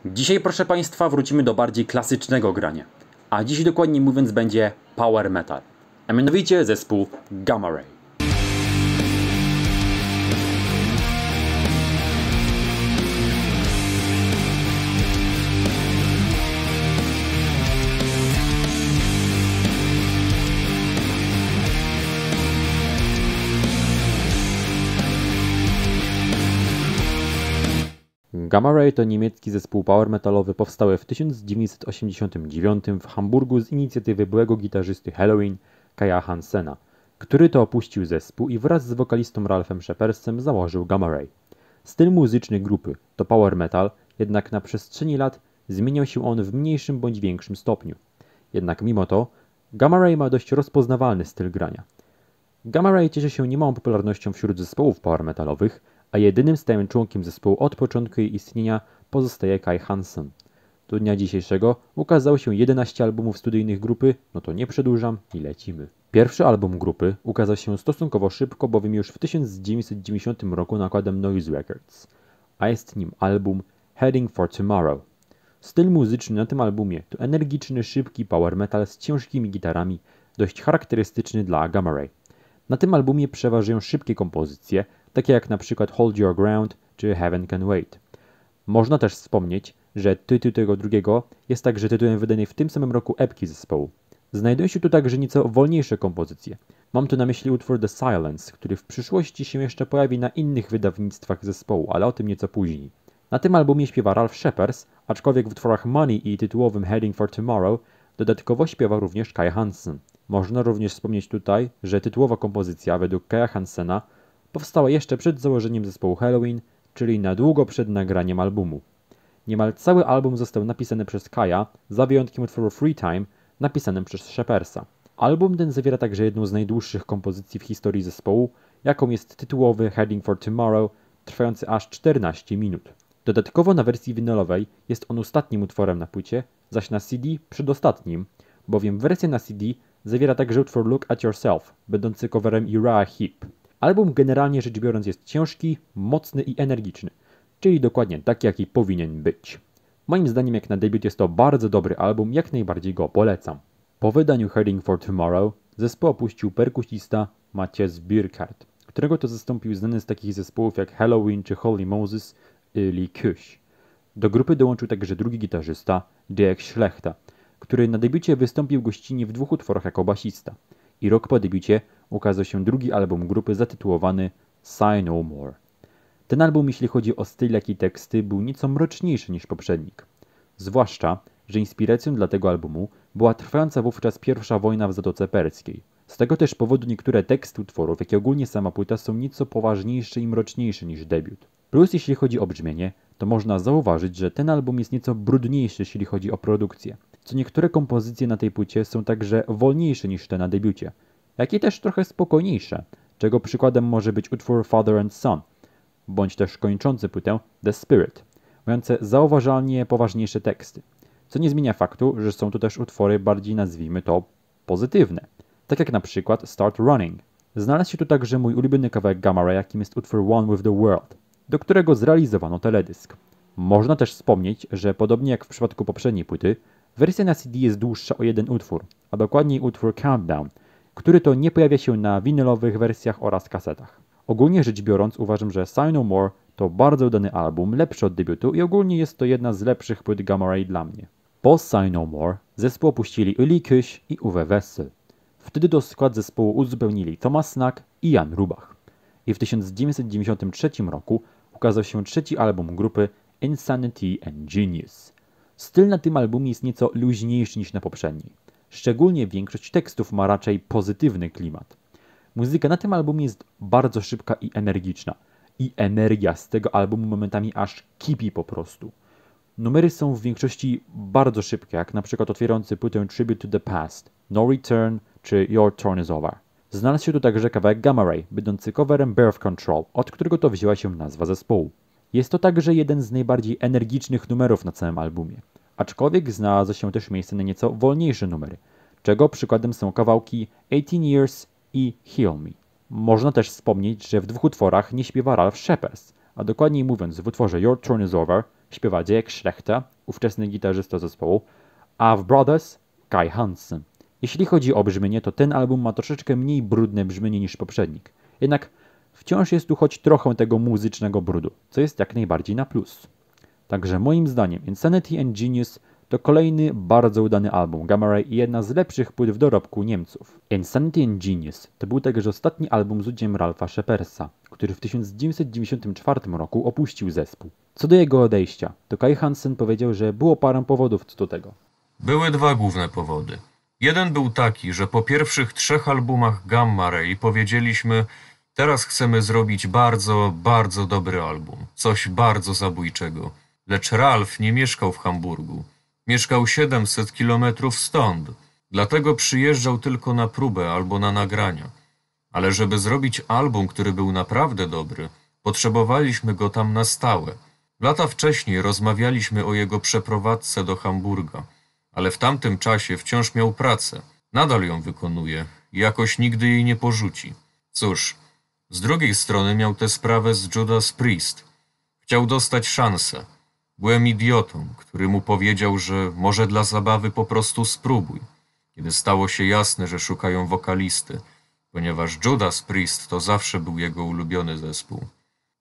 Dzisiaj, proszę Państwa, wrócimy do bardziej klasycznego grania. A dziś dokładnie mówiąc będzie power metal. A mianowicie zespół Gamma Ray. Gamma Ray to niemiecki zespół power metalowy powstały w 1989 w Hamburgu z inicjatywy byłego gitarzysty Helloween, Kaja Hansena, który to opuścił zespół i wraz z wokalistą Ralphem Shepersem założył Gamma Ray. Styl muzyczny grupy to power metal, jednak na przestrzeni lat zmieniał się on w mniejszym bądź większym stopniu. Jednak mimo to Gamma Ray ma dość rozpoznawalny styl grania. Gamma Ray cieszy się niemałą popularnością wśród zespołów power metalowych, a jedynym stałym członkiem zespołu od początku jej istnienia pozostaje Kai Hansen. Do dnia dzisiejszego ukazało się 11 albumów studyjnych grupy, no to nie przedłużam i lecimy. Pierwszy album grupy ukazał się stosunkowo szybko, bowiem już w 1990 roku nakładem Noise Records, a jest nim album Heading for Tomorrow. Styl muzyczny na tym albumie to energiczny, szybki power metal z ciężkimi gitarami, dość charakterystyczny dla Gamma Ray. Na tym albumie przeważają szybkie kompozycje, takie jak na przykład Hold Your Ground czy Heaven Can Wait. Można też wspomnieć, że tytuł tego drugiego jest także tytułem wydanej w tym samym roku epki zespołu. Znajdują się tu także nieco wolniejsze kompozycje. Mam tu na myśli utwór The Silence, który w przyszłości się jeszcze pojawi na innych wydawnictwach zespołu, ale o tym nieco później. Na tym albumie śpiewa Ralph Shepers, aczkolwiek w utworach Money i tytułowym Heading for Tomorrow dodatkowo śpiewa również Kai Hansen. Można również wspomnieć tutaj, że tytułowa kompozycja według Kaja Hansena powstała jeszcze przed założeniem zespołu Helloween, czyli na długo przed nagraniem albumu. Niemal cały album został napisany przez Kaja, za wyjątkiem utworu Free Time, napisanym przez Shepersa. Album ten zawiera także jedną z najdłuższych kompozycji w historii zespołu, jaką jest tytułowy Heading for Tomorrow, trwający aż 14 minut. Dodatkowo na wersji winylowej jest on ostatnim utworem na płycie, zaś na CD przedostatnim, bowiem wersja na CD zawiera także utwór Look at Yourself, będący coverem Uriah Heep. Album generalnie rzecz biorąc jest ciężki, mocny i energiczny, czyli dokładnie taki, jaki powinien być. Moim zdaniem jak na debiut jest to bardzo dobry album, jak najbardziej go polecam. Po wydaniu Heading for Tomorrow zespół opuścił perkusista Matthias Burkhardt, którego to zastąpił znany z takich zespołów jak Helloween czy Holy Moses Lee Kush. Do grupy dołączył także drugi gitarzysta, Dirk Schlechter, który na debiucie wystąpił gościnnie w 2 utworach jako basista. I rok po debiucie ukazał się drugi album grupy zatytułowany Sigh No More. Ten album, jeśli chodzi o styl, jak i teksty, był nieco mroczniejszy niż poprzednik. Zwłaszcza, że inspiracją dla tego albumu była trwająca wówczas pierwsza wojna w Zatoce Perskiej. Z tego też powodu niektóre teksty utworów, jak i ogólnie sama płyta, są nieco poważniejsze i mroczniejsze niż debiut. Plus jeśli chodzi o brzmienie, to można zauważyć, że ten album jest nieco brudniejszy, jeśli chodzi o produkcję. Co niektóre kompozycje na tej płycie są także wolniejsze niż te na debiucie, jak i też trochę spokojniejsze, czego przykładem może być utwór Father and Son, bądź też kończący płytę The Spirit, mające zauważalnie poważniejsze teksty, co nie zmienia faktu, że są to też utwory bardziej, nazwijmy to, pozytywne, tak jak na przykład Start Running. Znalazł się tu także mój ulubiony kawałek Gamma Ray, jakim jest utwór One with the World, do którego zrealizowano teledysk. Można też wspomnieć, że podobnie jak w przypadku poprzedniej płyty, wersja na CD jest dłuższa o jeden utwór, a dokładniej utwór Countdown, który to nie pojawia się na winylowych wersjach oraz kasetach. Ogólnie rzecz biorąc uważam, że Sigh No More to bardzo udany album, lepszy od debiutu i ogólnie jest to jedna z lepszych płyt Gamma Ray dla mnie. Po Sigh No More zespół opuścili Uli Kush i Uwe Wessel. Wtedy do skład zespołu uzupełnili Thomas Snack i Jan Rubach. I w 1993 roku ukazał się trzeci album grupy Insanity and Genius. Styl na tym albumie jest nieco luźniejszy niż na poprzedniej. Szczególnie większość tekstów ma raczej pozytywny klimat. Muzyka na tym albumie jest bardzo szybka i energiczna. I energia z tego albumu momentami aż kipi po prostu. Numery są w większości bardzo szybkie, jak na przykład otwierający płytę Tribute to the Past, No Return czy Your Turn is Over. Znalazł się tu także kawałek Gamma Ray, będący coverem Birth Control, od którego to wzięła się nazwa zespołu. Jest to także jeden z najbardziej energicznych numerów na całym albumie. Aczkolwiek znalazło się też miejsce na nieco wolniejsze numery, czego przykładem są kawałki 18 Years i Heal Me. Można też wspomnieć, że w 2 utworach nie śpiewa Ralph Shepers, a dokładniej mówiąc w utworze Your Turn is Over śpiewa Jake Schlechter, ówczesny gitarzysta zespołu, a w Brothers Kai Hansen. Jeśli chodzi o brzmienie, to ten album ma troszeczkę mniej brudne brzmienie niż poprzednik. Jednak wciąż jest tu choć trochę tego muzycznego brudu, co jest jak najbardziej na plus. Także moim zdaniem Insanity and Genius to kolejny bardzo udany album Gamma Ray i jedna z lepszych płyt w dorobku Niemców. Insanity and Genius to był także ostatni album z udziałem Ralpha Sheppersa, który w 1994 roku opuścił zespół. Co do jego odejścia, to Kai Hansen powiedział, że było parę powodów co do tego. Były dwa główne powody. Jeden był taki, że po pierwszych 3 albumach Gamma Ray powiedzieliśmy: teraz chcemy zrobić bardzo, bardzo dobry album, coś bardzo zabójczego. Lecz Ralph nie mieszkał w Hamburgu. Mieszkał 700 kilometrów stąd. Dlatego przyjeżdżał tylko na próbę albo na nagrania. Ale żeby zrobić album, który był naprawdę dobry, potrzebowaliśmy go tam na stałe. Lata wcześniej rozmawialiśmy o jego przeprowadzce do Hamburga, ale w tamtym czasie wciąż miał pracę. Nadal ją wykonuje i jakoś nigdy jej nie porzuci. Cóż, z drugiej strony miał tę sprawę z Judas Priest. Chciał dostać szansę. Byłem idiotą, który mu powiedział, że może dla zabawy po prostu spróbuj, kiedy stało się jasne, że szukają wokalisty, ponieważ Judas Priest to zawsze był jego ulubiony zespół.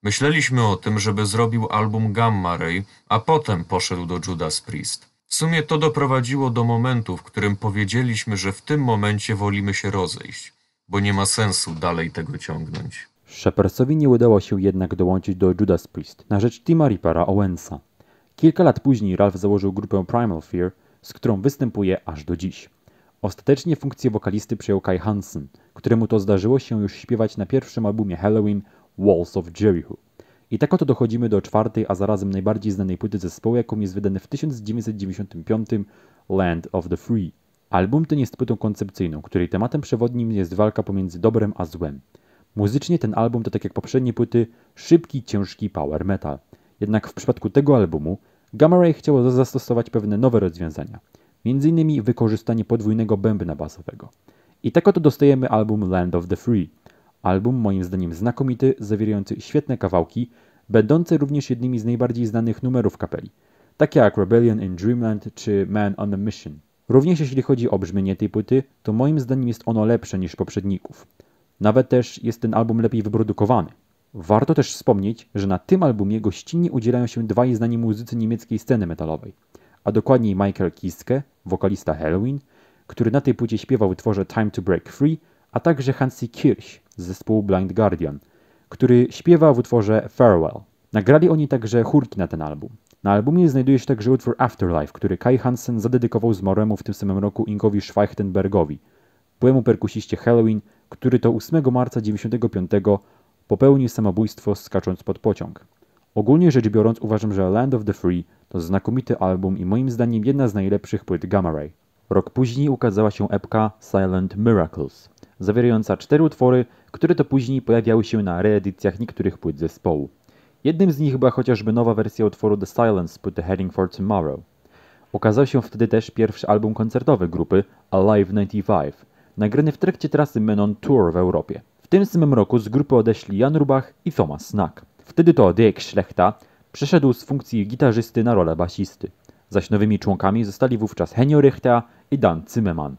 Myśleliśmy o tym, żeby zrobił album Gamma Ray, a potem poszedł do Judas Priest. W sumie to doprowadziło do momentu, w którym powiedzieliśmy, że w tym momencie wolimy się rozejść, bo nie ma sensu dalej tego ciągnąć. Sheppersowi nie udało się jednak dołączyć do Judas Priest na rzecz Tima Reapera Owensa. Kilka lat później Ralph założył grupę Primal Fear, z którą występuje aż do dziś. Ostatecznie funkcję wokalisty przejął Kai Hansen, któremu to zdarzyło się już śpiewać na pierwszym albumie Halloween Walls of Jericho. I tak oto dochodzimy do 4., a zarazem najbardziej znanej płyty zespołu, jaką jest wydany w 1995 Land of the Free. Album ten jest płytą koncepcyjną, której tematem przewodnim jest walka pomiędzy dobrem a złem. Muzycznie ten album to, tak jak poprzednie płyty, szybki, ciężki power metal. Jednak w przypadku tego albumu Gamma Ray chciało zastosować pewne nowe rozwiązania, m.in. wykorzystanie podwójnego bębna basowego. I tak oto dostajemy album Land of the Free. Album moim zdaniem znakomity, zawierający świetne kawałki, będące również jednymi z najbardziej znanych numerów kapeli, takie jak Rebellion in Dreamland czy Man on a Mission. Również jeśli chodzi o brzmienie tej płyty, to moim zdaniem jest ono lepsze niż poprzedników. Nawet też jest ten album lepiej wyprodukowany. Warto też wspomnieć, że na tym albumie gościnnie udzielają się dwaj znani muzycy niemieckiej sceny metalowej, a dokładniej Michael Kiske, wokalista Halloween, który na tej płycie śpiewał w utworze Time to Break Free, a także Hansi Kirch z zespołu Blind Guardian, który śpiewa w utworze Farewell. Nagrali oni także chórki na ten album. Na albumie znajduje się także utwór Afterlife, który Kai Hansen zadedykował zmarłemu w tym samym roku Ingowi Schweichtenbergowi, byłemu perkusiście Halloween, który to 8 marca 1995 popełnił samobójstwo skacząc pod pociąg. Ogólnie rzecz biorąc uważam, że Land of the Free to znakomity album i moim zdaniem jedna z najlepszych płyt Gamma Ray. Rok później ukazała się epka Silent Miracles, zawierająca 4 utwory, które to później pojawiały się na reedycjach niektórych płyt zespołu. Jednym z nich była chociażby nowa wersja utworu The Silence z płyty Heading for Tomorrow. Ukazał się wtedy też pierwszy album koncertowy grupy Alive 95, nagrany w trakcie trasy Men on Tour w Europie. W tym samym roku z grupy odeszli Jan Rubach i Thomas Snack. Wtedy to Dirk Schlechter przeszedł z funkcji gitarzysty na rolę basisty, zaś nowymi członkami zostali wówczas Henio Richter i Dan Zimmerman.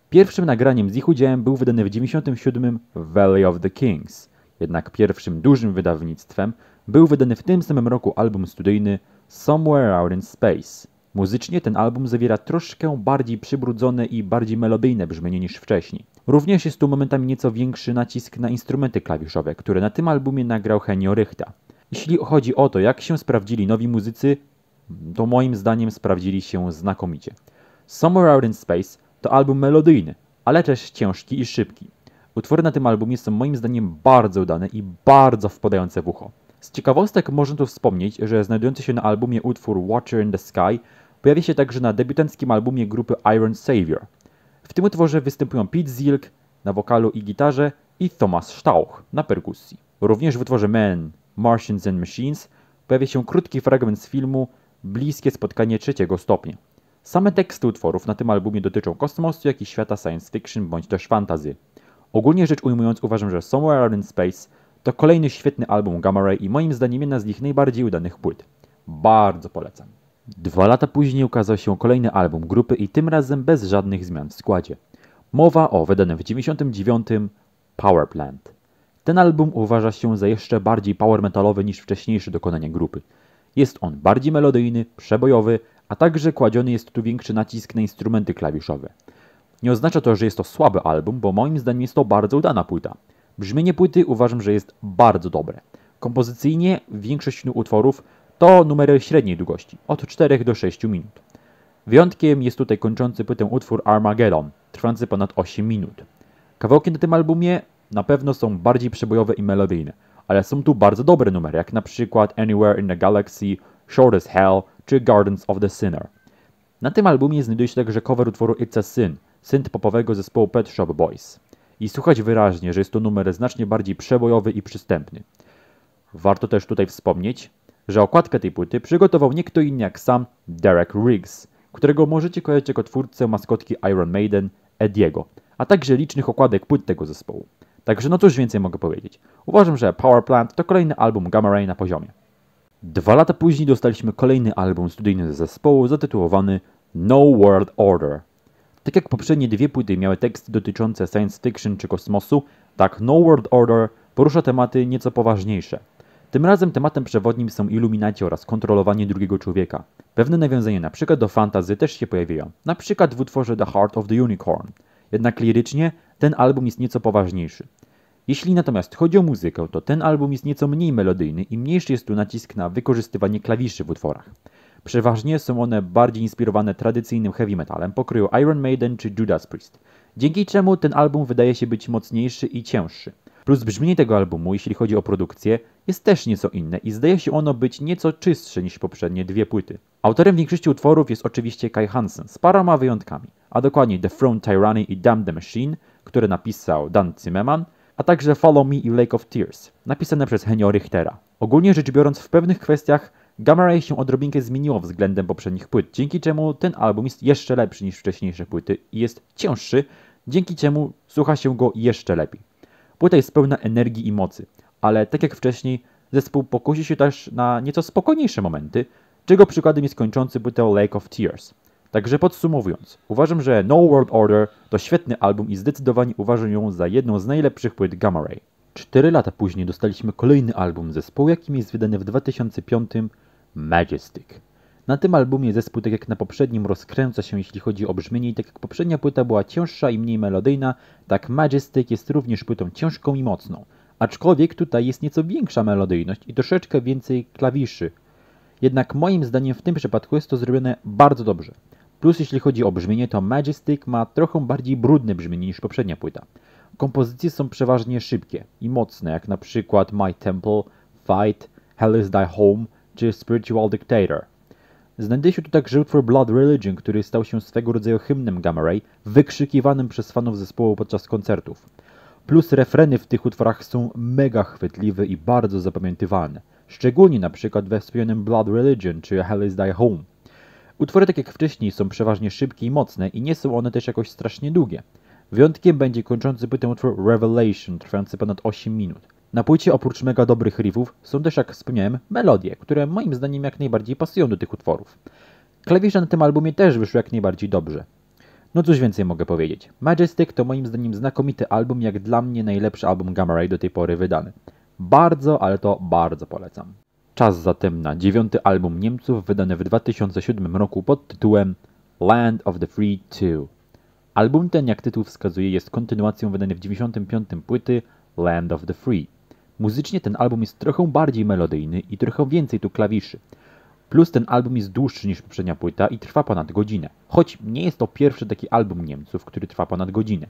Pierwszym nagraniem z ich udziałem był wydany w 1997 Valley of the Kings, jednak pierwszym dużym wydawnictwem był wydany w tym samym roku album studyjny Somewhere Out in Space. Muzycznie ten album zawiera troszkę bardziej przybrudzone i bardziej melodyjne brzmienie niż wcześniej. Również jest tu momentami nieco większy nacisk na instrumenty klawiszowe, które na tym albumie nagrał Henio Richter. Jeśli chodzi o to, jak się sprawdzili nowi muzycy, to moim zdaniem sprawdzili się znakomicie. Somewhere Out in Space to album melodyjny, ale też ciężki i szybki. Utwory na tym albumie są moim zdaniem bardzo udane i bardzo wpadające w ucho. Z ciekawostek można tu wspomnieć, że znajdujący się na albumie utwór Watcher in the Sky pojawia się także na debiutanckim albumie grupy Iron Savior. W tym utworze występują Pete Zilk na wokalu i gitarze i Thomas Stauch na perkusji. Również w utworze Men, Martians and Machines pojawia się krótki fragment z filmu Bliskie spotkanie trzeciego stopnia. Same teksty utworów na tym albumie dotyczą kosmosu, jak i świata science fiction bądź też fantasy. Ogólnie rzecz ujmując uważam, że Somewhere Out in Space to kolejny świetny album Gamma Ray i moim zdaniem jedna z ich najbardziej udanych płyt. Bardzo polecam. 2 lata później ukazał się kolejny album grupy i tym razem bez żadnych zmian w składzie. Mowa o wydanym w 1999 Power Plant. Ten album uważa się za jeszcze bardziej power metalowy niż wcześniejsze dokonania grupy. Jest on bardziej melodyjny, przebojowy, a także kładziony jest tu większy nacisk na instrumenty klawiszowe. Nie oznacza to, że jest to słaby album, bo moim zdaniem jest to bardzo udana płyta. Brzmienie płyty uważam, że jest bardzo dobre. Kompozycyjnie większość utworów to numery średniej długości, od 4 do 6 minut. Wyjątkiem jest tutaj kończący płytę utwór Armageddon, trwający ponad 8 minut. Kawałki na tym albumie na pewno są bardziej przebojowe i melodyjne, ale są tu bardzo dobre numery, jak na przykład Anywhere in the Galaxy, Short as Hell czy Gardens of the Sinner. Na tym albumie znajduje się także cover utworu It's a Sin, synth popowego zespołu Pet Shop Boys. I słuchać wyraźnie, że jest to numer znacznie bardziej przebojowy i przystępny. Warto też tutaj wspomnieć, że okładkę tej płyty przygotował nie kto inny jak sam Derek Riggs, którego możecie kojarzyć jako twórcę maskotki Iron Maiden, Ediego, a także licznych okładek płyt tego zespołu. Także no cóż więcej mogę powiedzieć. Uważam, że Power Plant to kolejny album Gamma Ray na poziomie. 2 lata później dostaliśmy kolejny album studyjny z zespołu zatytułowany No World Order. Tak jak poprzednie 2 płyty miały teksty dotyczące science fiction czy kosmosu, tak No World Order porusza tematy nieco poważniejsze. Tym razem tematem przewodnim są iluminaci oraz kontrolowanie drugiego człowieka. Pewne nawiązania np. do fantasy też się pojawiają, np. w utworze The Heart of the Unicorn. Jednak lirycznie ten album jest nieco poważniejszy. Jeśli natomiast chodzi o muzykę, to ten album jest nieco mniej melodyjny i mniejszy jest tu nacisk na wykorzystywanie klawiszy w utworach. Przeważnie są one bardziej inspirowane tradycyjnym heavy metalem pokroju Iron Maiden czy Judas Priest, dzięki czemu ten album wydaje się być mocniejszy i cięższy. Plus brzmienie tego albumu, jeśli chodzi o produkcję, jest też nieco inne i zdaje się ono być nieco czystsze niż poprzednie 2 płyty. Autorem większości utworów jest oczywiście Kai Hansen z paroma wyjątkami, a dokładnie The Throne Tyranny i Damn the Machine, które napisał Dan Zimmerman, a także Follow Me i Lake of Tears, napisane przez Hennio Richtera. Ogólnie rzecz biorąc, w pewnych kwestiach Gamma Ray się odrobinkę zmieniło względem poprzednich płyt, dzięki czemu ten album jest jeszcze lepszy niż wcześniejsze płyty i jest cięższy, dzięki czemu słucha się go jeszcze lepiej. Płyta jest pełna energii i mocy, ale tak jak wcześniej, zespół pokusi się też na nieco spokojniejsze momenty, czego przykładem jest kończący płytę Lake of Tears. Także podsumowując, uważam, że No World Order to świetny album i zdecydowanie uważam ją za jedną z najlepszych płyt Gamma Ray. 4 lata później dostaliśmy kolejny album zespołu, jakim jest wydany w 2005 Majestic. Na tym albumie zespół, tak jak na poprzednim, rozkręca się jeśli chodzi o brzmienie i tak jak poprzednia płyta była cięższa i mniej melodyjna, tak Majestic jest również płytą ciężką i mocną. Aczkolwiek tutaj jest nieco większa melodyjność i troszeczkę więcej klawiszy. Jednak moim zdaniem w tym przypadku jest to zrobione bardzo dobrze. Plus jeśli chodzi o brzmienie, to Majestic ma trochę bardziej brudne brzmienie niż poprzednia płyta. Kompozycje są przeważnie szybkie i mocne, jak na przykład My Temple, Fight, Hell is Thy Home czy Spiritual Dictator. Znajduje się tu także utwór Blood Religion, który stał się swego rodzaju hymnem Gamma Ray, wykrzykiwanym przez fanów zespołu podczas koncertów. Plus refreny w tych utworach są mega chwytliwe i bardzo zapamiętywalne, szczególnie na przykład we wspomnianym Blood Religion czy Hell is Thy Home. Utwory tak jak wcześniej są przeważnie szybkie i mocne i nie są one też jakoś strasznie długie. Wyjątkiem będzie kończący płytę utwór Revelation, trwający ponad 8 minut. Na płycie oprócz mega dobrych riffów są też, jak wspomniałem, melodie, które moim zdaniem jak najbardziej pasują do tych utworów. Klawisze na tym albumie też wyszły jak najbardziej dobrze. No cóż więcej mogę powiedzieć. Majestic to moim zdaniem znakomity album, jak dla mnie najlepszy album Gamma Ray do tej pory wydany. Bardzo, ale to bardzo polecam. Czas zatem na 9. album Niemców wydany w 2007 roku pod tytułem Land of the Free 2. Album ten, jak tytuł wskazuje, jest kontynuacją wydanej w 95. płyty Land of the Free. Muzycznie ten album jest trochę bardziej melodyjny i trochę więcej tu klawiszy. Plus ten album jest dłuższy niż poprzednia płyta i trwa ponad godzinę. Choć nie jest to pierwszy taki album Niemców, który trwa ponad godzinę.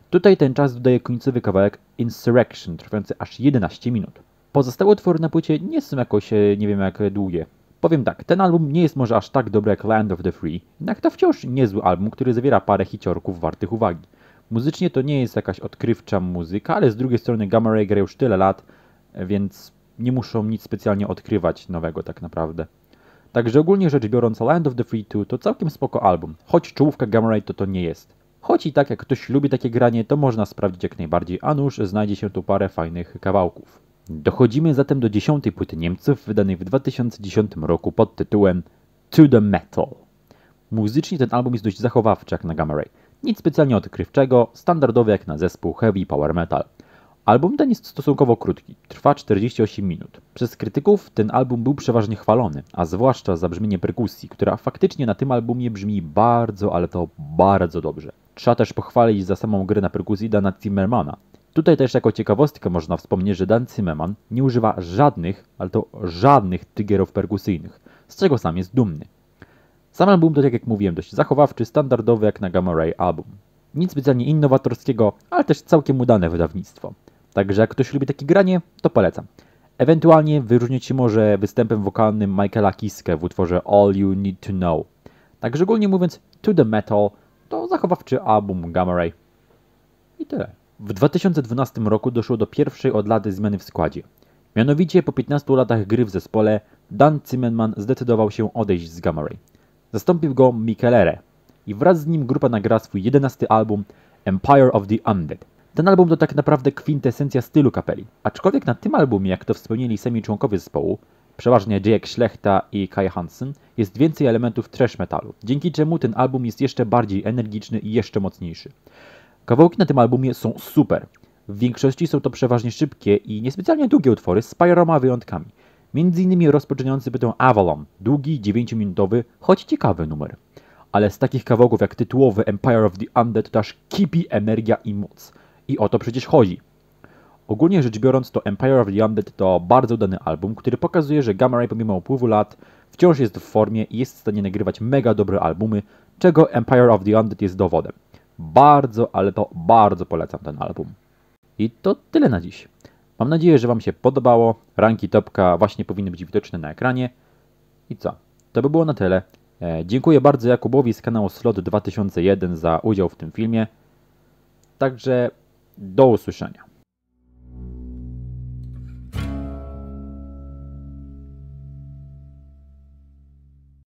Tutaj ten czas dodaje końcowy kawałek Insurrection, trwający aż 11 minut. Pozostałe utwory na płycie nie są jakoś, nie wiem jak długie. Powiem tak, ten album nie jest może aż tak dobry jak Land of the Free, jednak to wciąż niezły album, który zawiera parę hiciorków wartych uwagi. Muzycznie to nie jest jakaś odkrywcza muzyka, ale z drugiej strony Gamma Ray gra już tyle lat, więc nie muszą nic specjalnie odkrywać nowego tak naprawdę. Także ogólnie rzecz biorąc, Land of the Free 2 to całkiem spoko album, choć czołówka Gamma Ray to nie jest. Choć i tak jak ktoś lubi takie granie, to można sprawdzić jak najbardziej, a nuż znajdzie się tu parę fajnych kawałków. Dochodzimy zatem do 10. płyty Niemców, wydanej w 2010 roku pod tytułem To The Metal. Muzycznie ten album jest dość zachowawczy jak na Gamma Ray. Nic specjalnie odkrywczego, standardowy jak na zespół heavy power metal. Album ten jest stosunkowo krótki, trwa 48 minut. Przez krytyków ten album był przeważnie chwalony, a zwłaszcza za brzmienie perkusji, która faktycznie na tym albumie brzmi bardzo, ale to bardzo dobrze. Trzeba też pochwalić za samą grę na perkusji Dana Zimmermana. Tutaj też jako ciekawostkę można wspomnieć, że Dan Zimmerman nie używa żadnych, ale to żadnych triggerów perkusyjnych, z czego sam jest dumny. Sam album to, tak jak mówiłem, dość zachowawczy, standardowy jak na Gamma Ray album. Nic specjalnie innowatorskiego, ale też całkiem udane wydawnictwo. Także jak ktoś lubi takie granie, to polecam. Ewentualnie wyróżnić się może występem wokalnym Michaela Kiske w utworze All You Need To Know. Także ogólnie mówiąc, To The Metal to zachowawczy album Gamma Ray. I tyle. W 2012 roku doszło do pierwszej od lat zmiany w składzie. Mianowicie po 15 latach gry w zespole Dan Zimmerman zdecydował się odejść z Gamma Ray. Zastąpił go Mikelere i wraz z nim grupa nagrała swój 11 album Empire of the Undead. Ten album to tak naprawdę kwintesencja stylu kapeli, aczkolwiek na tym albumie, jak to wspomnieli sami członkowie zespołu, przeważnie Jake Szlechta i Kai Hansen, jest więcej elementów thrash metalu, dzięki czemu ten album jest jeszcze bardziej energiczny i jeszcze mocniejszy. Kawałki na tym albumie są super. W większości są to przeważnie szybkie i niespecjalnie długie utwory z paroma wyjątkami. Między innymi rozpoczynający płytę Avalon, długi, 9-minutowy, choć ciekawy numer. Ale z takich kawałków jak tytułowy Empire of the Undead to aż kipi energia i moc. I o to przecież chodzi. Ogólnie rzecz biorąc, to Empire of the Undead to bardzo udany album, który pokazuje, że Gamma Ray pomimo upływu lat wciąż jest w formie i jest w stanie nagrywać mega dobre albumy, czego Empire of the Undead jest dowodem. Bardzo, ale to bardzo polecam ten album. I to tyle na dziś. Mam nadzieję, że Wam się podobało. Ranki topka właśnie powinny być widoczne na ekranie. I co? To by było na tyle. Dziękuję bardzo Jakubowi z kanału Slot 2001 za udział w tym filmie. Także do usłyszenia.